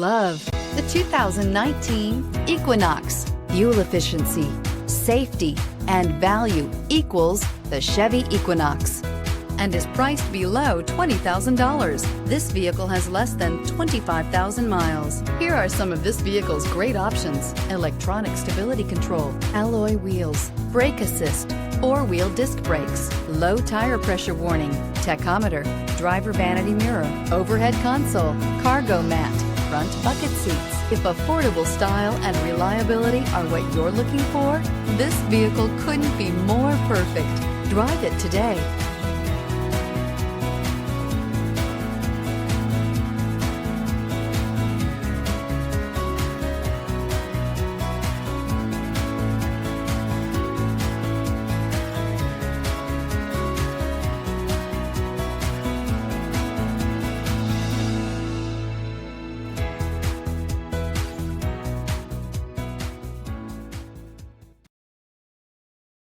Love the 2019 Equinox. Fuel efficiency, safety, and value equals the Chevy Equinox and is priced below $20,000. This vehicle has less than 25,000 miles. Here are some of this vehicle's great options: electronic stability control, alloy wheels, brake assist, four-wheel disc brakes, low tire pressure warning, tachometer, driver vanity mirror, overhead console, cargo mat, front bucket seats. If affordable style and reliability are what you're looking for, this vehicle couldn't be more perfect. Drive it today.